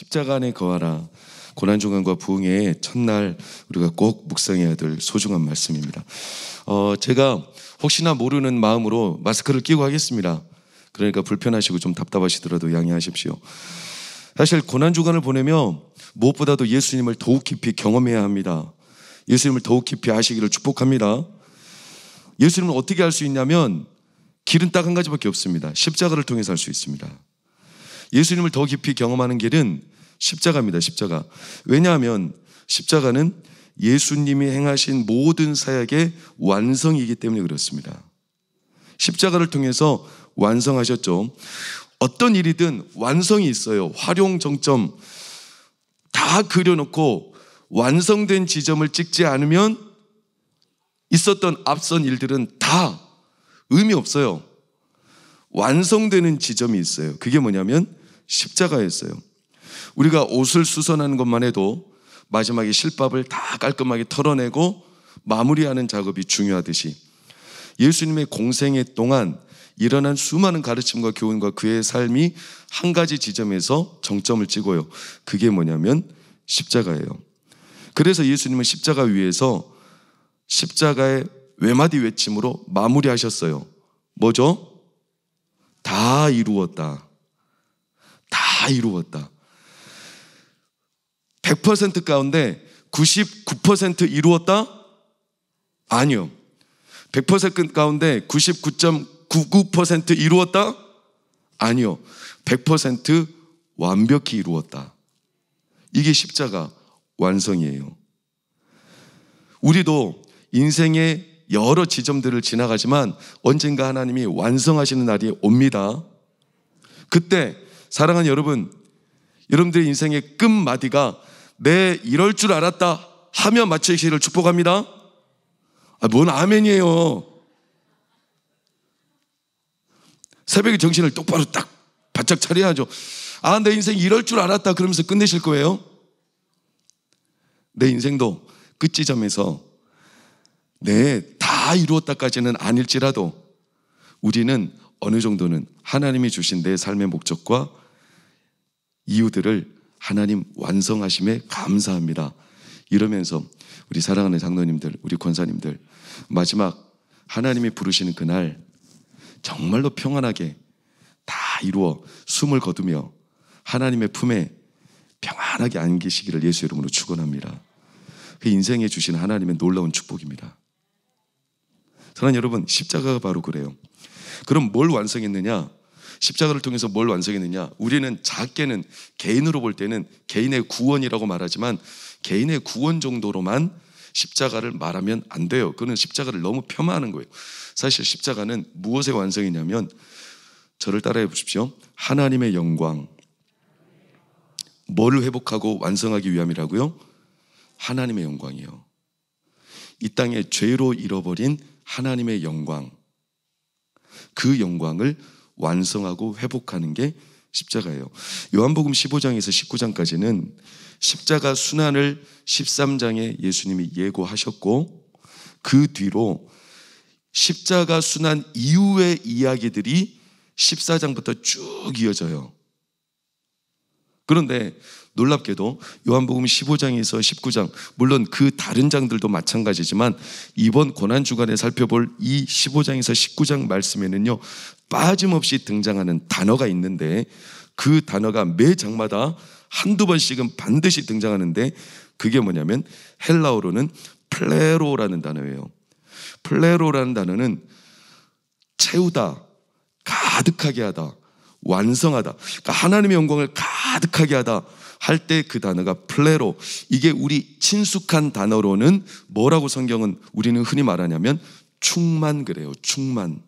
십자가 안에 거하라. 고난중간과 부흥의 첫날 우리가 꼭 묵상해야 될 소중한 말씀입니다. 제가 혹시나 모르는 마음으로 마스크를 끼고 하겠습니다. 그러니까 불편하시고 좀 답답하시더라도 양해하십시오. 사실 고난주간을 보내며 무엇보다도 예수님을 더욱 깊이 경험해야 합니다. 예수님을 더욱 깊이 아시기를 축복합니다. 예수님을 어떻게 알 수 있냐면 길은 딱 한 가지밖에 없습니다. 십자가를 통해서 알 수 있습니다. 예수님을 더 깊이 경험하는 길은 십자가입니다. 십자가. 왜냐하면 십자가는 예수님이 행하신 모든 사역의 완성이기 때문에 그렇습니다. 십자가를 통해서 완성하셨죠. 어떤 일이든 완성이 있어요. 활용 정점 다 그려놓고 완성된 지점을 찍지 않으면 있었던 앞선 일들은 다 의미 없어요. 완성되는 지점이 있어요. 그게 뭐냐면 십자가였어요. 우리가 옷을 수선하는 것만 해도 마지막에 실밥을 다 깔끔하게 털어내고 마무리하는 작업이 중요하듯이 예수님의 공생애 동안 일어난 수많은 가르침과 교훈과 그의 삶이 한 가지 지점에서 정점을 찍어요. 그게 뭐냐면 십자가예요. 그래서 예수님은 십자가 위에서 십자가의 외마디 외침으로 마무리하셨어요. 뭐죠? 다 이루었다. 다 이루었다. 100% 가운데 99% 이루었다? 아니요. 100% 가운데 99.99% 이루었다? 아니요. 100% 완벽히 이루었다. 이게 십자가 완성이에요. 우리도 인생의 여러 지점들을 지나가지만 언젠가 하나님이 완성하시는 날이 옵니다. 그때 사랑하는 여러분, 여러분들의 인생의 끝마디가 내 이럴 줄 알았다 하며 마치시기를 축복합니다. 뭔 아멘이에요. 새벽에 정신을 똑바로 딱 바짝 차려야죠. 내 인생 이럴 줄 알았다 그러면서 끝내실 거예요. 내 인생도 끝지점에서 다 이루었다까지는 아닐지라도 우리는 어느 정도는 하나님이 주신 내 삶의 목적과 이유들을 하나님 완성하심에 감사합니다. 이러면서 우리 사랑하는 장로님들, 우리 권사님들, 마지막 하나님이 부르시는 그날 정말로 평안하게 다 이루어 숨을 거두며 하나님의 품에 평안하게 안기시기를 예수 이름으로 축원합니다. 그 인생에 주신 하나님의 놀라운 축복입니다. 사랑하는 여러분, 십자가가 바로 그래요. 그럼 뭘 완성했느냐? 십자가를 통해서 뭘 완성했느냐? 우리는 작게는 개인으로 볼 때는 개인의 구원이라고 말하지만 개인의 구원 정도로만 십자가를 말하면 안 돼요. 그는 십자가를 너무 폄하하는 거예요. 사실 십자가는 무엇의 완성이냐면 저를 따라해 보십시오. 하나님의 영광. 뭐를 회복하고 완성하기 위함이라고요? 하나님의 영광이요. 이 땅에 죄로 잃어버린 하나님의 영광, 그 영광을 완성하고 회복하는 게 십자가예요. 요한복음 15장에서 19장까지는 십자가 순환을 13장에 예수님이 예고하셨고 그 뒤로 십자가 순환 이후의 이야기들이 14장부터 쭉 이어져요. 그런데 놀랍게도 요한복음 15장에서 19장, 물론 그 다른 장들도 마찬가지지만 이번 고난주간에 살펴볼 이 15장에서 19장 말씀에는요 빠짐없이 등장하는 단어가 있는데 그 단어가 매 장마다 한두 번씩은 반드시 등장하는데 그게 뭐냐면 헬라어로는 플레로라는 단어예요. 플레로라는 단어는 채우다, 가득하게 하다, 완성하다, 그러니까 하나님의 영광을 가득하게 하다 할 때 그 단어가 플레로. 이게 우리 친숙한 단어로는 뭐라고 성경은 우리는 흔히 말하냐면 충만 그래요. 충만.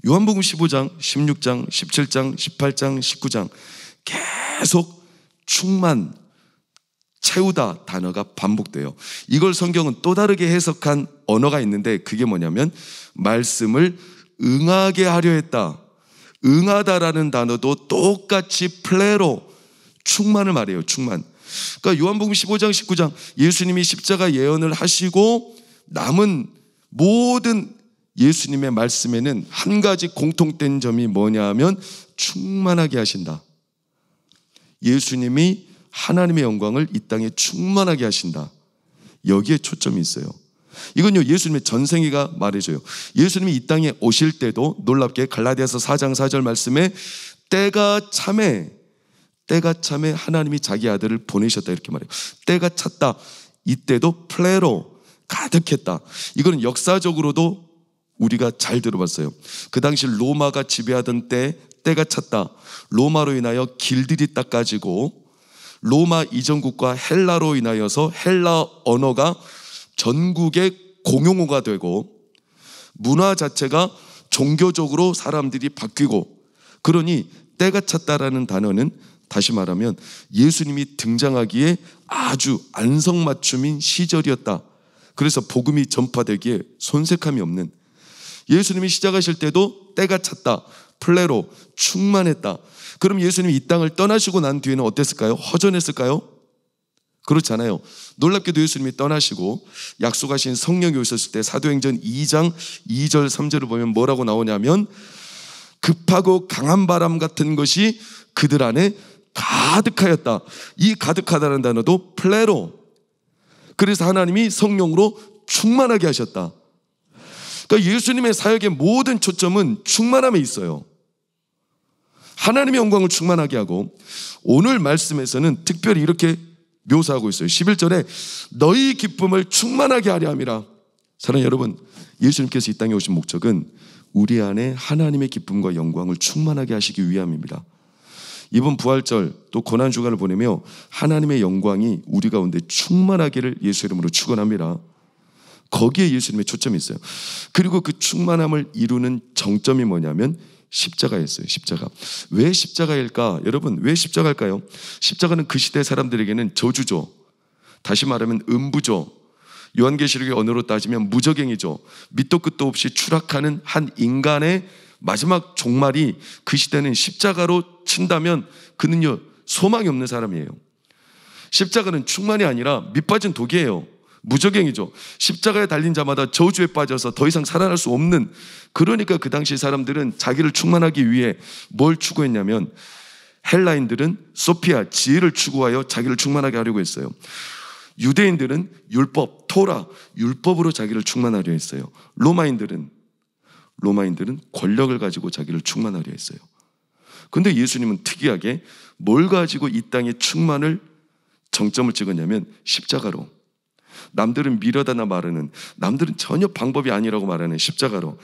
요한복음 15장, 16장, 17장, 18장, 19장 계속 충만, 채우다 단어가 반복돼요. 이걸 성경은 또 다르게 해석한 언어가 있는데 그게 뭐냐면 말씀을 응하게 하려 했다. 응하다라는 단어도 똑같이 플레로, 충만을 말해요. 충만. 그러니까 요한복음 15장 19장 예수님이 십자가 예언을 하시고 남은 모든 예수님의 말씀에는 한 가지 공통된 점이 뭐냐 하면 충만하게 하신다. 예수님이 하나님의 영광을 이 땅에 충만하게 하신다. 여기에 초점이 있어요. 이건요, 예수님의 전생애가 말해줘요. 예수님이 이 땅에 오실 때도 놀랍게 갈라디아서 4장 4절 말씀에 때가 참에 하나님이 자기 아들을 보내셨다 이렇게 말해요. 때가 찼다. 이때도 플레로 가득했다. 이거는 역사적으로도 우리가 잘 들어봤어요. 그 당시 로마가 지배하던 때가 찼다. 로마로 인하여 길들이 닦아지고 로마 이전국과 헬라로 인하여서 헬라 언어가 전국의 공용어가 되고 문화 자체가 종교적으로 사람들이 바뀌고, 그러니 때가 찼다라는 단어는 다시 말하면 예수님이 등장하기에 아주 안성맞춤인 시절이었다. 그래서 복음이 전파되기에 손색함이 없는, 예수님이 시작하실 때도 때가 찼다. 플레로 충만했다. 그럼 예수님이 이 땅을 떠나시고 난 뒤에는 어땠을까요? 허전했을까요? 그렇지 않아요. 놀랍게도 예수님이 떠나시고 약속하신 성령이 오셨을 때 사도행전 2장 2절 3절을 보면 뭐라고 나오냐면 급하고 강한 바람 같은 것이 그들 안에 가득하였다. 이 가득하다는 단어도 플레로. 그래서 하나님이 성령으로 충만하게 하셨다. 그러니까 예수님의 사역의 모든 초점은 충만함에 있어요. 하나님의 영광을 충만하게 하고, 오늘 말씀에서는 특별히 이렇게 묘사하고 있어요. 11절에 너희 기쁨을 충만하게 하려 함이라. 사랑하는 여러분, 예수님께서 이 땅에 오신 목적은 우리 안에 하나님의 기쁨과 영광을 충만하게 하시기 위함입니다. 이번 부활절 또 고난주간을 보내며 하나님의 영광이 우리 가운데 충만하기를 예수 이름으로 축원합니다. 거기에 예수님의 초점이 있어요. 그리고 그 충만함을 이루는 정점이 뭐냐면 십자가였어요. 십자가. 왜 십자가일까? 여러분, 왜 십자가일까요? 십자가는 그 시대 사람들에게는 저주죠. 다시 말하면 음부죠. 요한계시록의 언어로 따지면 무저갱이죠. 밑도 끝도 없이 추락하는 한 인간의 마지막 종말이 그 시대는 십자가로 친다면 그는요, 소망이 없는 사람이에요. 십자가는 충만이 아니라 밑빠진 독이에요. 무저갱이죠. 십자가에 달린 자마다 저주에 빠져서 더 이상 살아날 수 없는, 그러니까 그 당시 사람들은 자기를 충만하기 위해 뭘 추구했냐면, 헬라인들은 소피아, 지혜를 추구하여 자기를 충만하게 하려고 했어요. 유대인들은 율법, 토라, 율법으로 자기를 충만하려 했어요. 로마인들은 권력을 가지고 자기를 충만하려 했어요. 그런데 예수님은 특이하게 뭘 가지고 이 땅에 충만을 정점을 찍었냐면 십자가로. 남들은 미련하다 말하는, 남들은 전혀 방법이 아니라고 말하는 십자가로,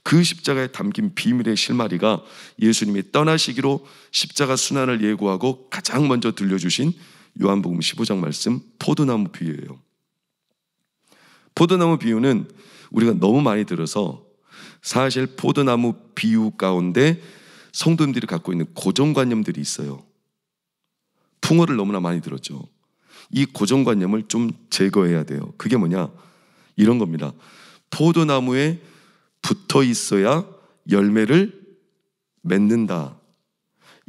그 십자가에 담긴 비밀의 실마리가 예수님이 떠나시기로 십자가 순환을 예고하고 가장 먼저 들려주신 요한복음 15장 말씀, 포도나무 비유예요. 포도나무 비유는 우리가 너무 많이 들어서 사실 포도나무 비유 가운데 성도님들이 갖고 있는 고정관념들이 있어요. 풍어를 너무나 많이 들었죠. 이 고정관념을 좀 제거해야 돼요. 그게 뭐냐? 이런 겁니다. 포도나무에 붙어 있어야 열매를 맺는다.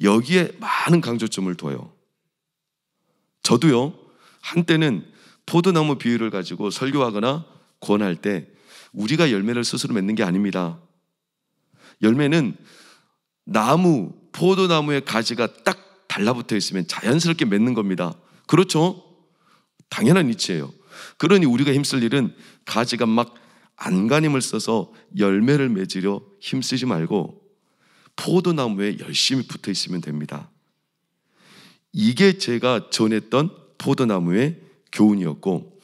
여기에 많은 강조점을 둬요. 저도요, 한때는 포도나무 비유를 가지고 설교하거나 권할 때 우리가 열매를 스스로 맺는 게 아닙니다. 열매는 나무, 포도나무의 가지가 딱 달라붙어 있으면 자연스럽게 맺는 겁니다. 그렇죠? 당연한 이치예요. 그러니 우리가 힘쓸 일은 가지가 막 안간힘을 써서 열매를 맺으려 힘쓰지 말고 포도나무에 열심히 붙어 있으면 됩니다. 이게 제가 전했던 포도나무의 교훈이었고,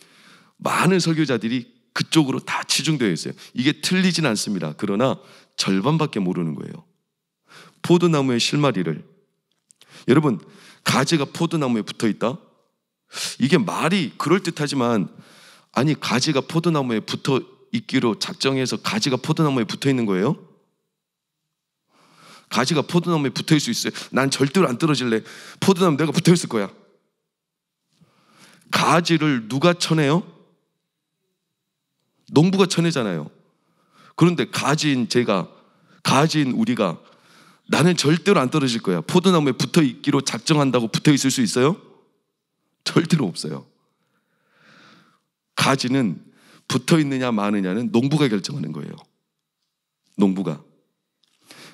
많은 설교자들이 그쪽으로 다 치중되어 있어요. 이게 틀리진 않습니다. 그러나 절반밖에 모르는 거예요. 포도나무의 실마리를, 여러분, 가지가 포도나무에 붙어 있다? 이게 말이 그럴듯하지만, 아니, 가지가 포도나무에 붙어 있기로 작정해서 가지가 포도나무에 붙어 있는 거예요? 가지가 포도나무에 붙어 있을 수 있어요. 난 절대로 안 떨어질래. 포도나무 내가 붙어 있을 거야. 가지를 누가 쳐내요? 농부가 쳐내잖아요. 그런데 가지인 제가, 가지인 우리가 나는 절대로 안 떨어질 거야, 포도나무에 붙어 있기로 작정한다고 붙어 있을 수 있어요? 절대로 없어요. 가지는 붙어 있느냐 마느냐는 농부가 결정하는 거예요. 농부가.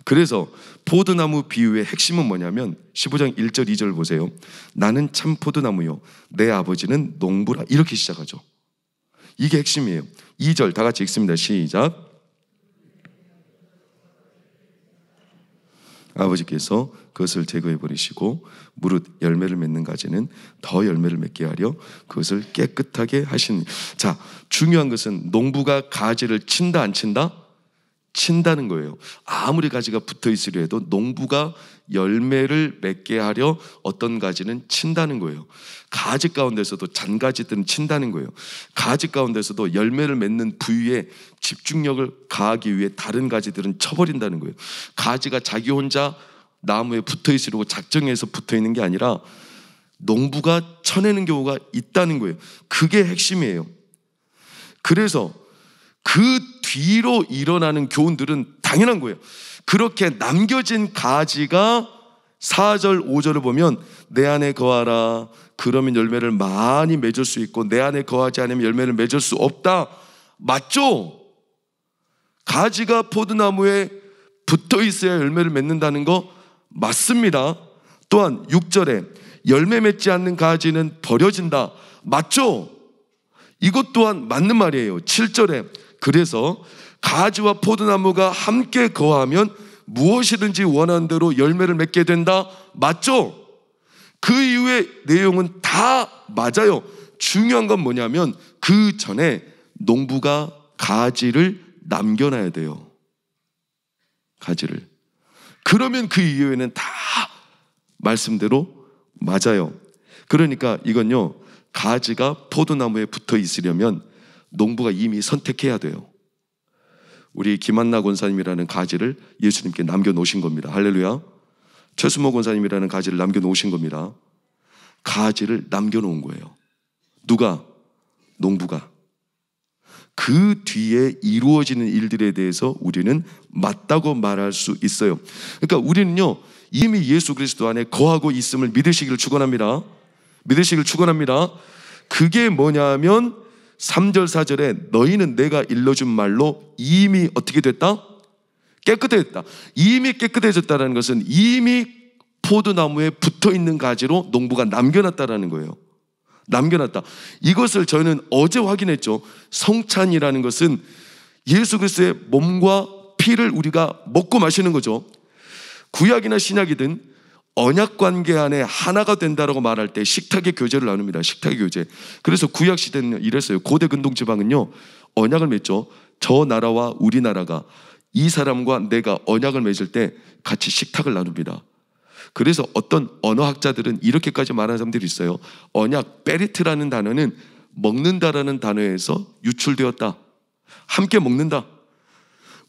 그래서 포도나무 비유의 핵심은 뭐냐면 15장 1절 2절 보세요. 나는 참 포도나무요 내 아버지는 농부라. 이렇게 시작하죠. 이게 핵심이에요. 2절 다 같이 읽습니다. 시작. 아버지께서 그것을 제거해 버리시고 무릇 열매를 맺는 가지는 더 열매를 맺게 하려 그것을 깨끗하게 하시니. 자, 중요한 것은 농부가 가지를 친다 안 친다? 친다는 거예요. 아무리 가지가 붙어 있으려 해도 농부가 열매를 맺게 하려 어떤 가지는 친다는 거예요. 가지 가운데서도 잔가지들은 친다는 거예요. 가지 가운데서도 열매를 맺는 부위에 집중력을 가하기 위해 다른 가지들은 쳐버린다는 거예요. 가지가 자기 혼자 나무에 붙어 있으려고 작정해서 붙어 있는 게 아니라 농부가 쳐내는 경우가 있다는 거예요. 그게 핵심이에요. 그래서 그 뒤로 일어나는 교훈들은 당연한 거예요. 그렇게 남겨진 가지가 4절 5절을 보면 내 안에 거하라 그러면 열매를 많이 맺을 수 있고 내 안에 거하지 않으면 열매를 맺을 수 없다. 맞죠? 가지가 포도나무에 붙어 있어야 열매를 맺는다는 거 맞습니다. 또한 6절에 열매 맺지 않는 가지는 버려진다. 맞죠? 이것 또한 맞는 말이에요. 7절에 그래서 가지와 포도나무가 함께 거하면 무엇이든지 원하는 대로 열매를 맺게 된다. 맞죠? 그 이후의 내용은 다 맞아요. 중요한 건 뭐냐면 그 전에 농부가 가지를 남겨놔야 돼요. 가지를. 그러면 그 이후에는 다 말씀대로 맞아요. 그러니까 이건요, 가지가 포도나무에 붙어 있으려면 농부가 이미 선택해야 돼요. 우리 김한나 권사님이라는 가지를 예수님께 남겨놓으신 겁니다. 할렐루야. 최수모 권사님이라는 가지를 남겨놓으신 겁니다. 가지를 남겨놓은 거예요. 누가? 농부가. 그 뒤에 이루어지는 일들에 대해서 우리는 맞다고 말할 수 있어요. 그러니까 우리는요, 이미 예수 그리스도 안에 거하고 있음을 믿으시기를 축원합니다. 믿으시기를 축원합니다. 그게 뭐냐면 3절 4절에 너희는 내가 일러준 말로 이미 어떻게 됐다? 깨끗해졌다. 이미 깨끗해졌다는 것은 이미 포도나무에 붙어있는 가지로 농부가 남겨놨다는 거예요. 남겨놨다. 이것을 저희는 어제 확인했죠. 성찬이라는 것은 예수 그리스도의 몸과 피를 우리가 먹고 마시는 거죠. 구약이나 신약이든 언약 관계 안에 하나가 된다라고 말할 때 식탁의 교제를 나눕니다. 식탁의 교제. 그래서 구약 시대는 이랬어요. 고대 근동 지방은요, 언약을 맺죠. 저 나라와 우리나라가 이 사람과 내가 언약을 맺을 때 같이 식탁을 나눕니다. 그래서 어떤 언어학자들은 이렇게까지 말하는 사람들이 있어요. 언약, 베리트라는 단어는 먹는다라는 단어에서 유출되었다. 함께 먹는다.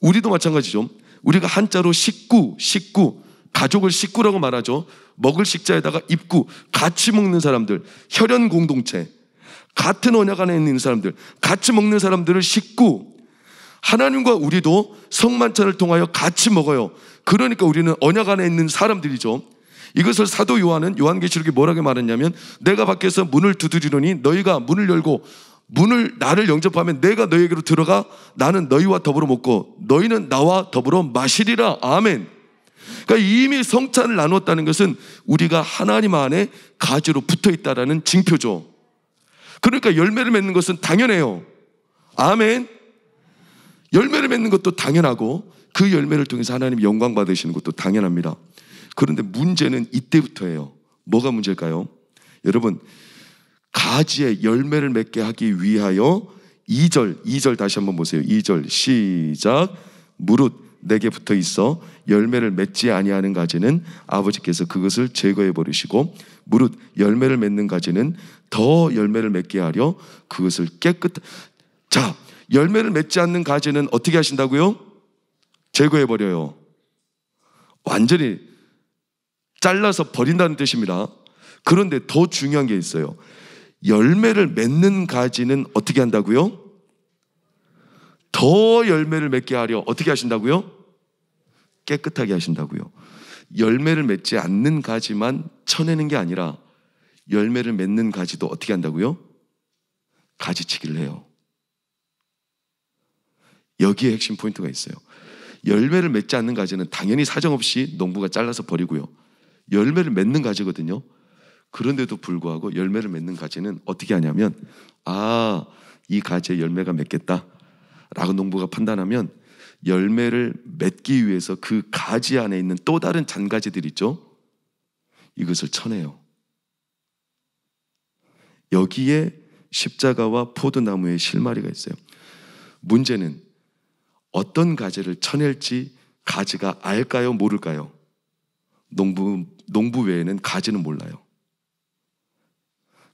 우리도 마찬가지죠. 우리가 한자로 식구, 가족을 식구라고 말하죠. 먹을 식자에다가 입구, 같이 먹는 사람들, 혈연 공동체, 같은 언약 안에 있는 사람들, 같이 먹는 사람들을 식구. 하나님과 우리도 성만찬을 통하여 같이 먹어요. 그러니까 우리는 언약 안에 있는 사람들이죠. 이것을 사도 요한은 요한계시록에 뭐라고 말했냐면 내가 밖에서 문을 두드리노니 너희가 문을 열고 나를 영접하면 내가 너희에게로 들어가 나는 너희와 더불어 먹고 너희는 나와 더불어 마시리라. 아멘. 그러니까 이미 성찬을 나눴다는 것은 우리가 하나님 안에 가지로 붙어 있다라는 징표죠. 그러니까 열매를 맺는 것은 당연해요. 아멘. 열매를 맺는 것도 당연하고 그 열매를 통해서 하나님 영광 받으시는 것도 당연합니다. 그런데 문제는 이때부터예요. 뭐가 문제일까요? 여러분, 가지에 열매를 맺게 하기 위하여 2절 다시 한번 보세요. 2절 시작. 무릇 내게 붙어 있어 열매를 맺지 아니하는 가지는 아버지께서 그것을 제거해 버리시고 무릇 열매를 맺는 가지는 더 열매를 맺게 하려 그것을 자, 열매를 맺지 않는 가지는 어떻게 하신다고요? 제거해 버려요. 완전히 잘라서 버린다는 뜻입니다. 그런데 더 중요한 게 있어요. 열매를 맺는 가지는 어떻게 한다고요? 더 열매를 맺게 하려 어떻게 하신다고요? 깨끗하게 하신다고요. 열매를 맺지 않는 가지만 쳐내는 게 아니라 열매를 맺는 가지도 어떻게 한다고요? 가지치기를 해요. 여기에 핵심 포인트가 있어요. 열매를 맺지 않는 가지는 당연히 사정없이 농부가 잘라서 버리고요. 열매를 맺는 가지거든요. 그런데도 불구하고 열매를 맺는 가지는 어떻게 하냐면, 이 가지에 열매가 맺겠다 라고 농부가 판단하면 열매를 맺기 위해서 그 가지 안에 있는 또 다른 잔가지들 있죠? 이것을 쳐내요. 여기에 십자가와 포도나무의 실마리가 있어요. 문제는 어떤 가지를 쳐낼지 가지가 알까요? 모를까요? 농부 외에는 가지는 몰라요.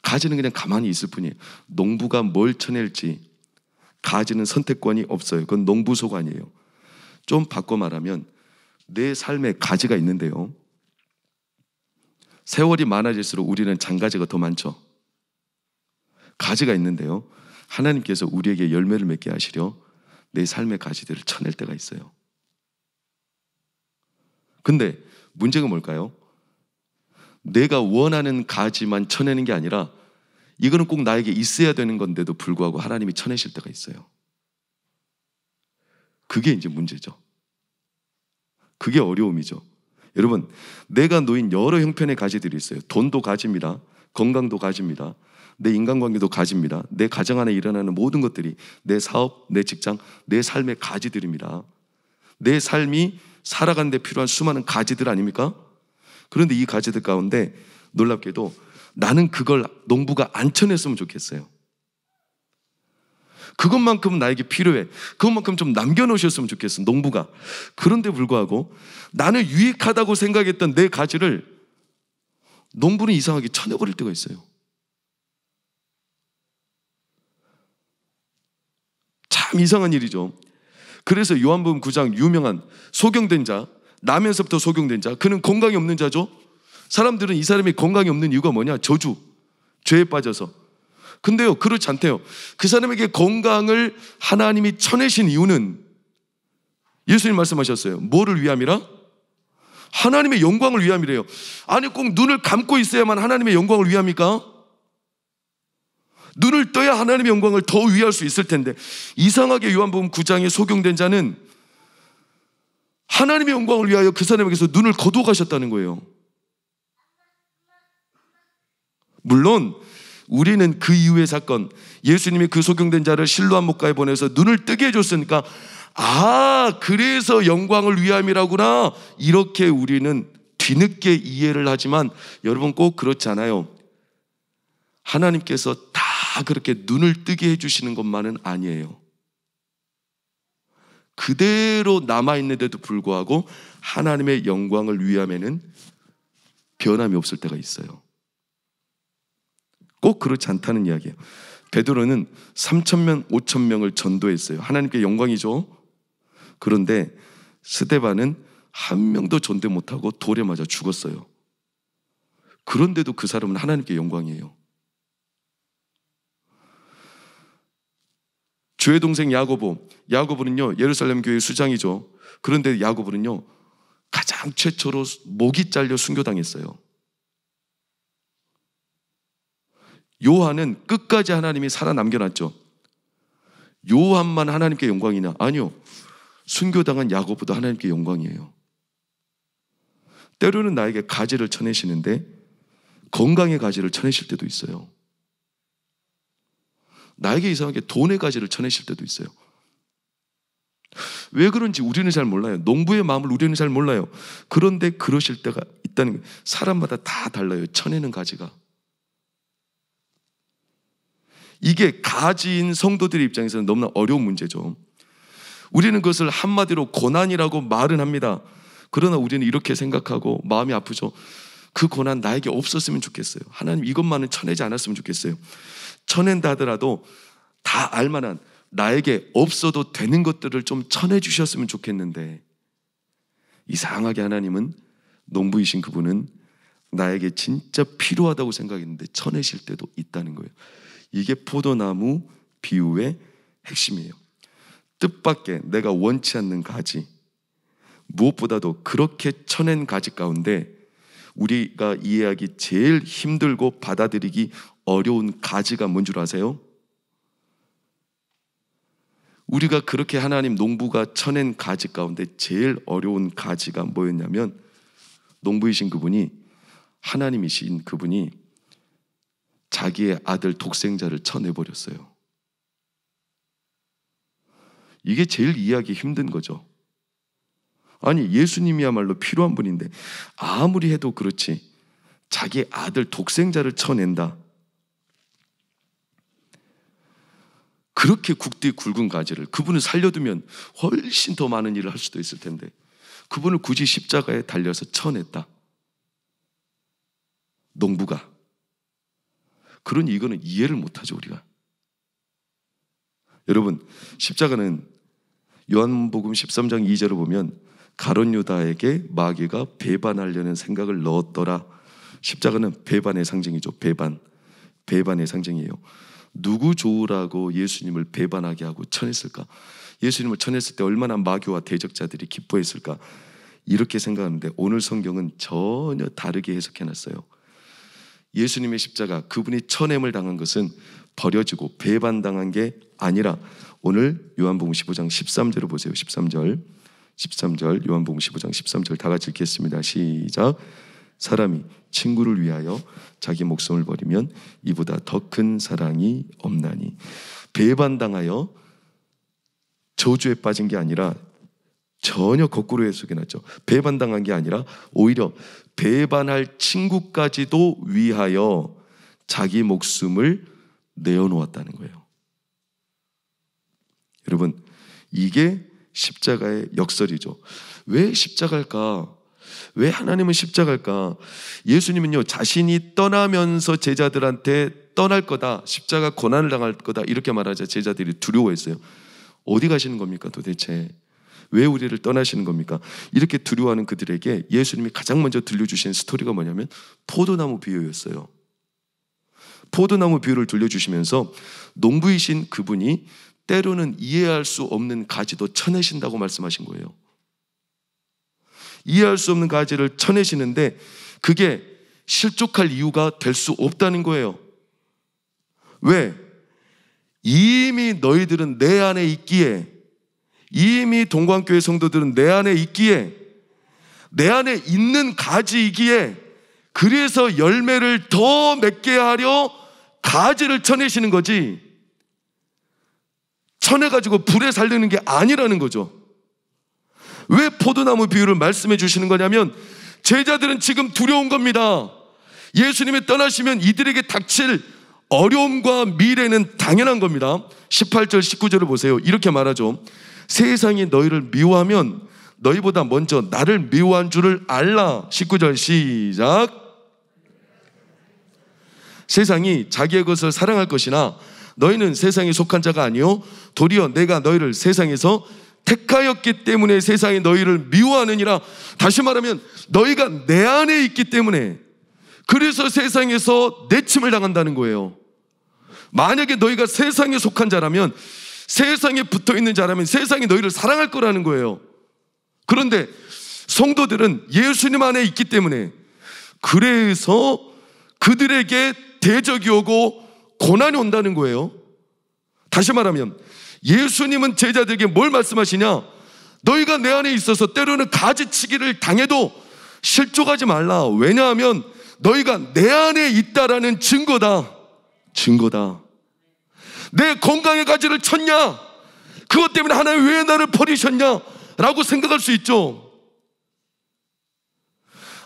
가지는 그냥 가만히 있을 뿐이에요. 농부가 뭘 쳐낼지 가지는 선택권이 없어요. 그건 농부 소관이에요. 좀 바꿔 말하면 내 삶에 가지가 있는데요, 세월이 많아질수록 우리는 잔가지가 더 많죠. 가지가 있는데요, 하나님께서 우리에게 열매를 맺게 하시려 내 삶의 가지들을 쳐낼 때가 있어요. 근데 문제가 뭘까요? 내가 원하는 가지만 쳐내는 게 아니라 이거는 꼭 나에게 있어야 되는 건데도 불구하고 하나님이 쳐내실 때가 있어요. 그게 이제 문제죠. 그게 어려움이죠. 여러분, 내가 놓인 여러 형편의 가지들이 있어요. 돈도 가집니다. 건강도 가집니다. 내 인간관계도 가집니다. 내 가정 안에 일어나는 모든 것들이 내 사업, 내 직장, 내 삶의 가지들입니다. 내 삶이 살아가는 데 필요한 수많은 가지들 아닙니까? 그런데 이 가지들 가운데 놀랍게도 나는 그걸 농부가 안 쳐냈으면 좋겠어요. 그것만큼은 나에게 필요해. 그것만큼 좀 남겨놓으셨으면 좋겠어, 농부가. 그런데 불구하고 나는 유익하다고 생각했던 내 가지를 농부는 이상하게 쳐내버릴 때가 있어요. 참 이상한 일이죠. 그래서 요한복음 9장 유명한 소경된 자, 나면서부터 소경된 자, 그는 건강이 없는 자죠. 사람들은 이 사람이 건강이 없는 이유가 뭐냐? 저주, 죄에 빠져서. 근데요, 그렇지 않대요. 그 사람에게 건강을 하나님이 쳐내신 이유는 예수님 말씀하셨어요. 뭐를 위함이라? 하나님의 영광을 위함이래요. 아니, 꼭 눈을 감고 있어야만 하나님의 영광을 위합니까? 눈을 떠야 하나님의 영광을 더 위할 수 있을 텐데, 이상하게 요한복음 9장에 소경된 자는 하나님의 영광을 위하여 그 사람에게서 눈을 거두어 가셨다는 거예요. 물론 우리는 그 이후의 사건, 예수님이 그 소경된 자를 실로암 목가에 보내서 눈을 뜨게 해줬으니까 그래서 영광을 위함이라구나, 이렇게 우리는 뒤늦게 이해를 하지만 여러분, 꼭 그렇지 않아요. 하나님께서 다 그렇게 눈을 뜨게 해주시는 것만은 아니에요. 그대로 남아있는데도 불구하고 하나님의 영광을 위함에는 변함이 없을 때가 있어요. 꼭 그렇지 않다는 이야기예요. 베드로는 3,000명, 5,000명을 전도했어요. 하나님께 영광이죠. 그런데 스데반은 한 명도 전도 못하고 돌에 맞아 죽었어요. 그런데도 그 사람은 하나님께 영광이에요. 주의 동생 야고보는요, 예루살렘 교회 수장이죠. 그런데 야고보는요, 가장 최초로 목이 잘려 순교당했어요. 요한은 끝까지 하나님이 살아남겨놨죠. 요한만 하나님께 영광이냐? 아니요. 순교당한 야고보도 하나님께 영광이에요. 때로는 나에게 가지를 쳐내시는데 건강의 가지를 쳐내실 때도 있어요. 나에게 이상하게 돈의 가지를 쳐내실 때도 있어요. 왜 그런지 우리는 잘 몰라요. 농부의 마음을 우리는 잘 몰라요. 그런데 그러실 때가 있다는 거예요. 사람마다 다 달라요. 쳐내는 가지가. 이게 가지인 성도들의 입장에서는 너무나 어려운 문제죠. 우리는 그것을 한마디로 고난이라고 말은 합니다. 그러나 우리는 이렇게 생각하고 마음이 아프죠. 그 고난 나에게 없었으면 좋겠어요. 하나님 이것만은 쳐내지 않았으면 좋겠어요. 쳐낸다 하더라도 다 알만한, 나에게 없어도 되는 것들을 좀 쳐내주셨으면 좋겠는데, 이상하게 하나님은, 농부이신 그분은 나에게 진짜 필요하다고 생각했는데 쳐내실 때도 있다는 거예요. 이게 포도나무 비유의 핵심이에요. 뜻밖의 내가 원치 않는 가지, 무엇보다도 그렇게 쳐낸 가지 가운데 우리가 이해하기 제일 힘들고 받아들이기 어려운 가지가 뭔 줄 아세요? 우리가 그렇게 하나님 농부가 쳐낸 가지 가운데 제일 어려운 가지가 뭐였냐면, 농부이신 그분이, 하나님이신 그분이 자기의 아들 독생자를 쳐내버렸어요. 이게 제일 이해하기 힘든 거죠. 아니, 예수님이야말로 필요한 분인데 아무리 해도 그렇지 자기의 아들 독생자를 쳐낸다. 그렇게 국대 굵은 가지를 그분을 살려두면 훨씬 더 많은 일을 할 수도 있을 텐데 그분을 굳이 십자가에 달려서 쳐냈다. 농부가. 그러니 이거는 이해를 못하죠, 우리가. 여러분, 십자가는 요한복음 13장 2절을 보면 가룟 유다에게 마귀가 배반하려는 생각을 넣었더라. 십자가는 배반의 상징이죠. 배반의 상징이에요. 누구 좋으라고 예수님을 배반하게 하고 쳐냈을까? 예수님을 쳐냈을 때 얼마나 마귀와 대적자들이 기뻐했을까? 이렇게 생각하는데 오늘 성경은 전혀 다르게 해석해놨어요. 예수님의 십자가, 그분이 쳐냄을 당한 것은 버려지고 배반당한 게 아니라, 오늘 요한복음 15장 13절을 보세요. 13절 요한복음 15장 13절 다 같이 읽겠습니다. 시작. 사람이 친구를 위하여 자기 목숨을 버리면 이보다 더 큰 사랑이 없나니. 배반당하여 저주에 빠진 게 아니라, 전혀 거꾸로 해석해놨죠. 배반당한 게 아니라 오히려 배반할 친구까지도 위하여 자기 목숨을 내어놓았다는 거예요. 여러분, 이게 십자가의 역설이죠. 왜 십자가일까? 왜 하나님은 십자가일까? 예수님은요, 자신이 떠나면서 제자들한테 떠날 거다, 십자가 고난을 당할 거다 이렇게 말하자 제자들이 두려워했어요. 어디 가시는 겁니까 도대체? 왜 우리를 떠나시는 겁니까? 이렇게 두려워하는 그들에게 예수님이 가장 먼저 들려주신 스토리가 뭐냐면 포도나무 비유였어요. 포도나무 비유를 들려주시면서 농부이신 그분이 때로는 이해할 수 없는 가지도 쳐내신다고 말씀하신 거예요. 이해할 수 없는 가지를 쳐내시는데 그게 실족할 이유가 될 수 없다는 거예요. 왜? 이미 너희들은 내 안에 있기에, 이미 동광교회 성도들은 내 안에 있기에, 내 안에 있는 가지이기에, 그래서 열매를 더 맺게 하려 가지를 쳐내시는 거지, 쳐내가지고 불에 살리는 게 아니라는 거죠. 왜 포도나무 비유를 말씀해 주시는 거냐면, 제자들은 지금 두려운 겁니다. 예수님이 떠나시면 이들에게 닥칠 어려움과 미래는 당연한 겁니다. 18절 19절을 보세요. 이렇게 말하죠. 세상이 너희를 미워하면 너희보다 먼저 나를 미워한 줄을 알라. 19절 시작. 세상이 자기의 것을 사랑할 것이나 너희는 세상에 속한 자가 아니요 도리어 내가 너희를 세상에서 택하였기 때문에 세상이 너희를 미워하느니라. 다시 말하면 너희가 내 안에 있기 때문에, 그래서 세상에서 내침을 당한다는 거예요. 만약에 너희가 세상에 속한 자라면, 세상에 붙어있는 자라면 세상이 너희를 사랑할 거라는 거예요. 그런데 성도들은 예수님 안에 있기 때문에, 그래서 그들에게 대적이 오고 고난이 온다는 거예요. 다시 말하면 예수님은 제자들에게 뭘 말씀하시냐? 너희가 내 안에 있어서 때로는 가지치기를 당해도 실족하지 말라. 왜냐하면 너희가 내 안에 있다라는 증거다. 내 건강의 가지를 쳤냐? 그것 때문에 하나님 왜 나를 버리셨냐? 라고 생각할 수 있죠.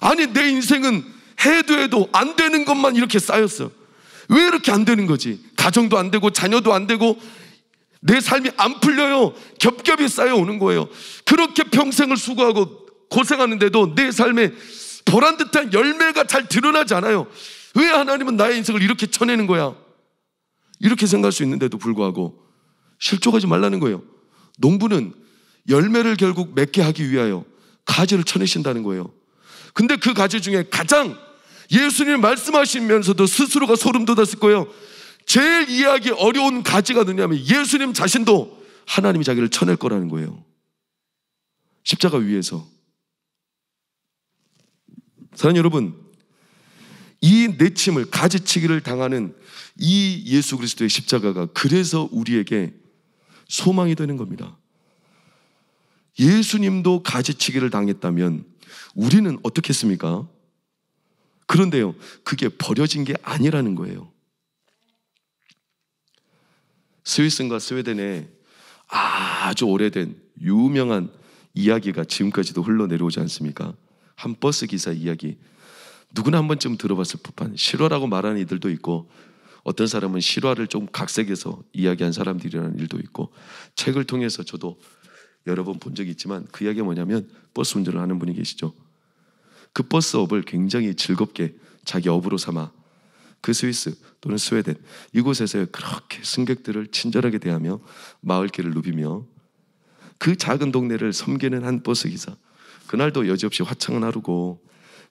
아니, 내 인생은 해도 안 되는 것만 이렇게 쌓였어. 왜 이렇게 안 되는 거지? 가정도 안 되고 자녀도 안 되고 내 삶이 안 풀려요. 겹겹이 쌓여오는 거예요. 그렇게 평생을 수고하고 고생하는데도 내 삶에 보란듯한 열매가 잘 드러나지 않아요. 왜 하나님은 나의 인생을 이렇게 쳐내는 거야? 이렇게 생각할 수 있는데도 불구하고 실족하지 말라는 거예요. 농부는 열매를 결국 맺게 하기 위하여 가지를 쳐내신다는 거예요. 근데 그 가지 중에 가장 예수님이 말씀하시면서도 스스로가 소름 돋았을 거예요. 제일 이해하기 어려운 가지가 뭐냐면 예수님 자신도 하나님이 자기를 쳐낼 거라는 거예요. 십자가 위에서. 사랑하는 여러분, 이 내침을, 가지치기를 당하는 이 예수 그리스도의 십자가가 그래서 우리에게 소망이 되는 겁니다. 예수님도 가지치기를 당했다면 우리는 어떻겠습니까? 그런데요, 그게 버려진 게 아니라는 거예요. 스위스과 스웨덴에 아주 오래된 유명한 이야기가 지금까지도 흘러내려오지 않습니까? 한 버스 기사 이야기. 누구나 한 번쯤 들어봤을 법한, 실화라고 말하는 이들도 있고 어떤 사람은 실화를 좀 각색해서 이야기한 사람들이라는 일도 있고, 책을 통해서 저도 여러 번 본 적이 있지만 그 이야기가 뭐냐면, 버스 운전을 하는 분이 계시죠. 그 버스업을 굉장히 즐겁게 자기 업으로 삼아 그 스위스 또는 스웨덴 이곳에서 그렇게 승객들을 친절하게 대하며 마을길을 누비며 그 작은 동네를 섬기는 한 버스 기사. 그날도 여지없이 화창한 하루고,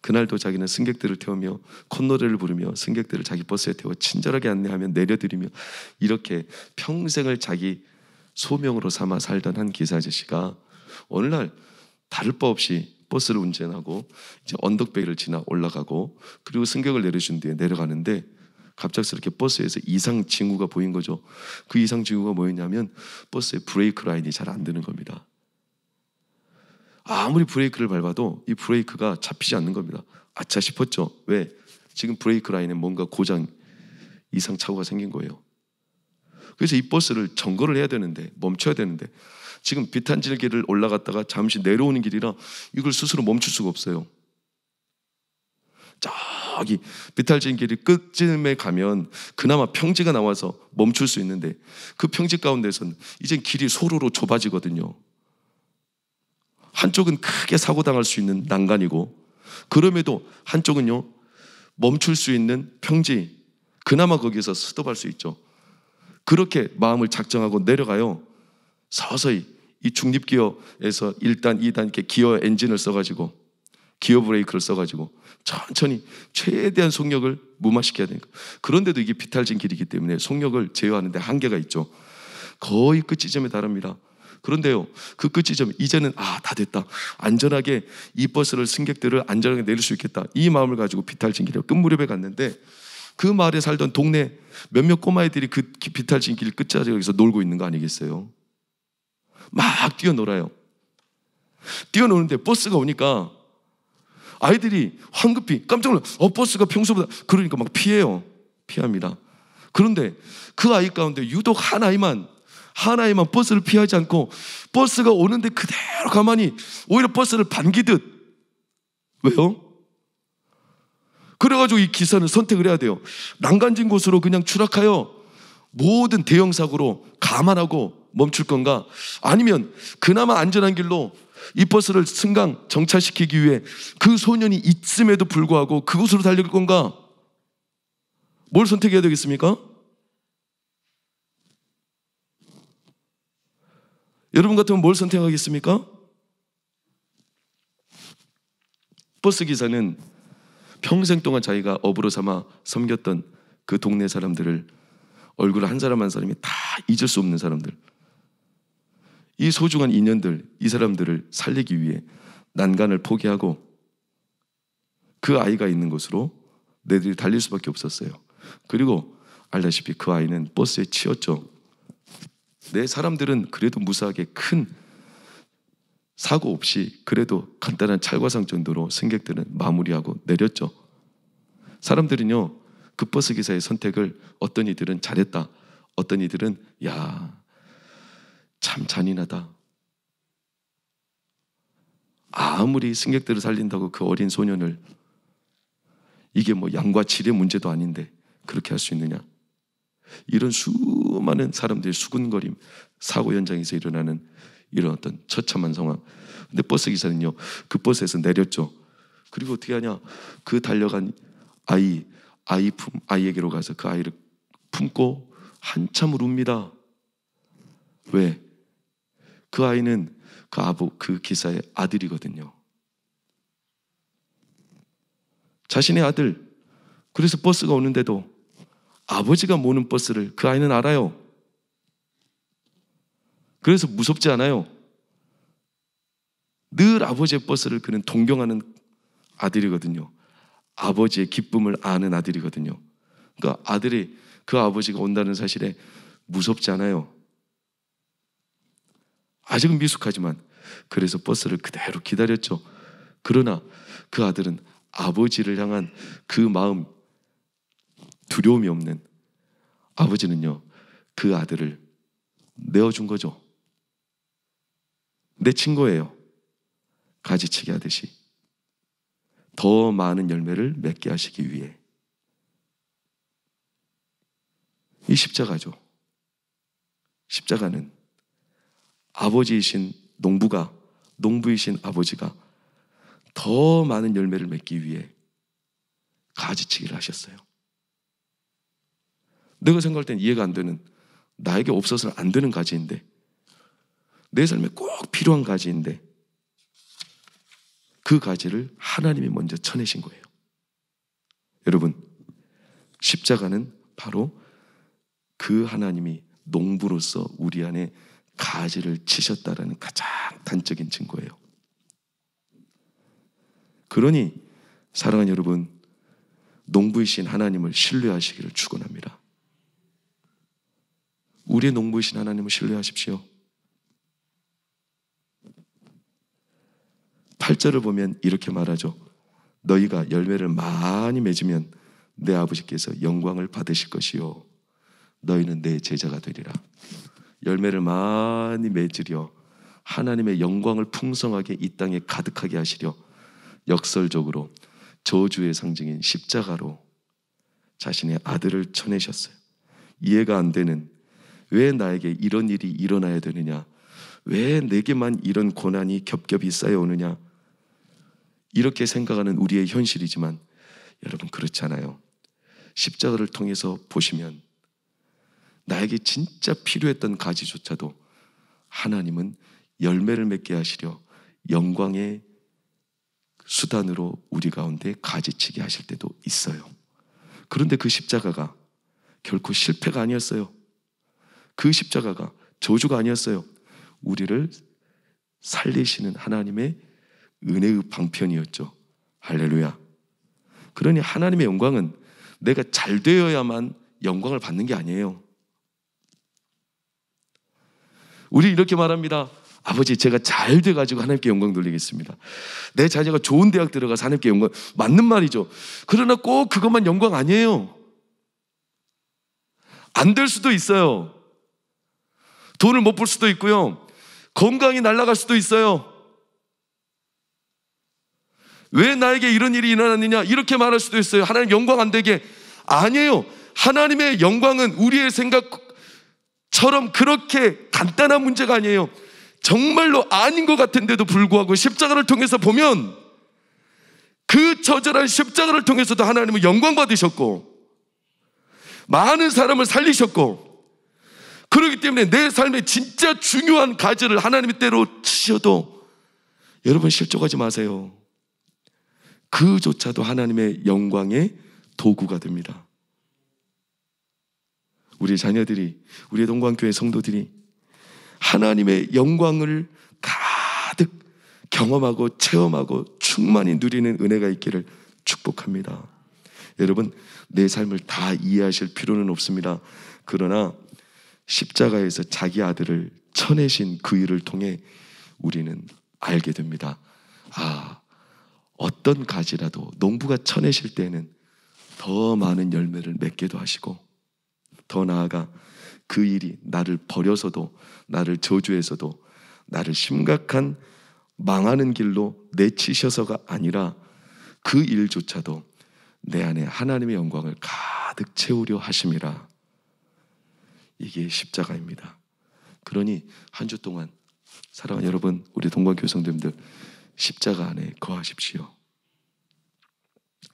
그날도 자기는 승객들을 태우며 콧노래를 부르며 승객들을 자기 버스에 태워 친절하게 안내하며 내려드리며 이렇게 평생을 자기 소명으로 삼아 살던 한 기사 아저씨가 어느 날 다를 바 없이 버스를 운전하고 이제 언덕배기를 지나 올라가고, 그리고 승객을 내려준 뒤에 내려가는데 갑작스럽게 버스에서 이상 징후가 보인 거죠. 그 이상 징후가 뭐였냐면 버스의 브레이크 라인이 잘 안 되는 겁니다. 아무리 브레이크를 밟아도 이 브레이크가 잡히지 않는 겁니다. 아차 싶었죠. 왜? 지금 브레이크 라인에 뭔가 고장, 이상 착오가 생긴 거예요. 그래서 이 버스를 점거를 해야 되는데, 멈춰야 되는데, 지금 비탄질 길을 올라갔다가 잠시 내려오는 길이라 이걸 스스로 멈출 수가 없어요. 저기 비탈진 길이 끝쯤에 가면 그나마 평지가 나와서 멈출 수 있는데, 그 평지 가운데서는 이제 길이 소로로 좁아지거든요. 한쪽은 크게 사고당할 수 있는 난간이고, 그럼에도 한쪽은요 멈출 수 있는 평지, 그나마 거기서 스톱할 수 있죠. 그렇게 마음을 작정하고 내려가요. 서서히 이 중립기어에서 1단, 2단 이렇게 기어 엔진을 써가지고, 기어 브레이크를 써가지고 천천히 최대한 속력을 무마시켜야 되니까. 그런데도 이게 비탈진 길이기 때문에 속력을 제어하는데 한계가 있죠. 거의 끝 지점에 달합니다. 그런데요, 그 끝 지점, 이제는 다 됐다, 안전하게 이 버스를, 승객들을 안전하게 내릴 수 있겠다, 이 마음을 가지고 비탈진 길의 끝 무렵에 갔는데, 그 마을에 살던 동네 몇몇 꼬마애들이 그 비탈진 길 끝자락에서 놀고 있는 거 아니겠어요? 막 뛰어놀아요. 뛰어노는데 버스가 오니까 아이들이 황급히 깜짝 놀라, 버스가 평소보다, 그러니까 막 피합니다. 그런데 그 아이 가운데 유독 한 아이만 버스를 피하지 않고 버스가 오는데 그대로 가만히, 오히려 버스를 반기듯. 왜요? 그래가지고 이 기사는 선택을 해야 돼요. 난간진 곳으로 그냥 추락하여 모든 대형 사고로 감안하고 멈출 건가, 아니면 그나마 안전한 길로 이 버스를 승강 정차시키기 위해 그 소년이 있음에도 불구하고 그곳으로 달릴 건가? 뭘 선택해야 되겠습니까? 여러분 같으면 뭘 선택하겠습니까? 버스 기사는 평생 동안 자기가 업으로 삼아 섬겼던 그 동네 사람들을, 얼굴 한 사람 한 사람이 다 잊을 수 없는 사람들, 이 소중한 인연들, 이 사람들을 살리기 위해 난간을 포기하고 그 아이가 있는 곳으로 내들이 달릴 수밖에 없었어요. 그리고 알다시피 그 아이는 버스에 치였죠. 내 사람들은 그래도 무사하게 큰 사고 없이, 그래도 간단한 찰과상 정도로 승객들은 마무리하고 내렸죠. 사람들은요, 그 버스 기사의 선택을, 어떤 이들은 잘했다, 어떤 이들은 참 잔인하다, 아무리 승객들을 살린다고 그 어린 소년을, 이게 뭐 양과 질의 문제도 아닌데 그렇게 할 수 있느냐, 이런 수많은 사람들의 수군거림, 사고 현장에서 일어나는 이런 어떤 처참한 상황. 근데 버스 기사는요, 그 버스에서 내렸죠. 그리고 어떻게 하냐, 그 달려간 아이에게로 가서 그 아이를 품고 한참을 웁니다. 왜? 그 아이는 그 기사의 아들이거든요. 자신의 아들. 그래서 버스가 오는데도 아버지가 모는 버스를 그 아이는 알아요. 그래서 무섭지 않아요. 늘 아버지의 버스를 그는 동경하는 아들이거든요. 아버지의 기쁨을 아는 아들이거든요. 그러니까 아들이, 그 아버지가 온다는 사실에 무섭지 않아요. 아직은 미숙하지만 그래서 버스를 그대로 기다렸죠. 그러나 그 아들은 아버지를 향한 그 마음, 두려움이 없는 아버지는요, 그 아들을 내어준 거죠. 내친 거예요. 가지치기 하듯이 더 많은 열매를 맺게 하시기 위해. 이 십자가죠. 십자가는 아버지이신 농부이신 아버지가 더 많은 열매를 맺기 위해 가지치기를 하셨어요. 내가 생각할 땐 이해가 안 되는, 나에게 없어서는 안 되는 가지인데, 내 삶에 꼭 필요한 가지인데 그 가지를 하나님이 먼저 쳐내신 거예요. 여러분, 십자가는 바로 그 하나님이 농부로서 우리 안에 가지를 치셨다라는 가장 단적인 증거예요. 그러니 사랑하는 여러분, 농부이신 하나님을 신뢰하시기를 축원합니다. 우리의 농부이신 하나님을 신뢰하십시오. 8절을 보면 이렇게 말하죠. 너희가 열매를 많이 맺으면 내 아버지께서 영광을 받으실 것이요 너희는 내 제자가 되리라. 열매를 많이 맺으려 하나님의 영광을 풍성하게 이 땅에 가득하게 하시려 역설적으로 저주의 상징인 십자가로 자신의 아들을 쳐내셨어요. 이해가 안 되는, 왜 나에게 이런 일이 일어나야 되느냐, 왜 내게만 이런 고난이 겹겹이 쌓여오느냐, 이렇게 생각하는 우리의 현실이지만 여러분, 그렇지 않아요. 십자가를 통해서 보시면 나에게 진짜 필요했던 가지조차도 하나님은 열매를 맺게 하시려 영광의 수단으로 우리 가운데 가지치게 하실 때도 있어요. 그런데 그 십자가가 결코 실패가 아니었어요. 그 십자가가 저주가 아니었어요. 우리를 살리시는 하나님의 은혜의 방편이었죠. 할렐루야. 그러니 하나님의 영광은 내가 잘 되어야만 영광을 받는 게 아니에요. 우리 이렇게 말합니다. 아버지, 제가 잘 돼가지고 하나님께 영광 돌리겠습니다. 내 자녀가 좋은 대학 들어가서 하나님께 영광, 맞는 말이죠. 그러나 꼭 그것만 영광 아니에요. 안 될 수도 있어요. 돈을 못 벌 수도 있고요. 건강이 날아갈 수도 있어요. 왜 나에게 이런 일이 일어났느냐, 이렇게 말할 수도 있어요. 하나님 영광 안 되게. 아니에요. 하나님의 영광은 우리의 생각처럼 그렇게 간단한 문제가 아니에요. 정말로 아닌 것 같은데도 불구하고 십자가를 통해서 보면 그 처절한 십자가를 통해서도 하나님은 영광 받으셨고 많은 사람을 살리셨고, 그렇기 때문에 내 삶에 진짜 중요한 가지를 하나님의 때로 치셔도 여러분 실족하지 마세요. 그조차도 하나님의 영광의 도구가 됩니다. 우리 자녀들이, 우리 동광교회 성도들이 하나님의 영광을 가득 경험하고 체험하고 충만히 누리는 은혜가 있기를 축복합니다. 여러분, 내 삶을 다 이해하실 필요는 없습니다. 그러나 십자가에서 자기 아들을 쳐내신 그 일을 통해 우리는 알게 됩니다. 어떤 가지라도 농부가 쳐내실 때는 더 많은 열매를 맺게도 하시고, 더 나아가 그 일이 나를 버려서도, 나를 저주해서도, 나를 심각한 망하는 길로 내치셔서가 아니라 그 일조차도 내 안에 하나님의 영광을 가득 채우려 하심이라. 이게 십자가입니다. 그러니 한 주 동안 사랑하는 여러분, 우리 동광교회 성도님들, 십자가 안에 거하십시오.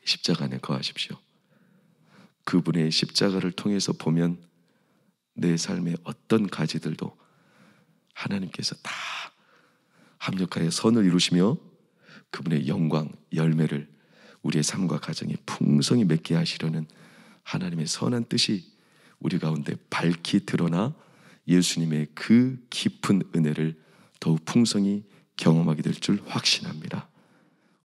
십자가 안에 거하십시오. 그분의 십자가를 통해서 보면 내 삶의 어떤 가지들도 하나님께서 다 합력하여 선을 이루시며 그분의 영광, 열매를 우리의 삶과 가정에 풍성히 맺게 하시려는 하나님의 선한 뜻이 우리 가운데 밝히 드러나 예수님의 그 깊은 은혜를 더욱 풍성히 경험하게 될 줄 확신합니다.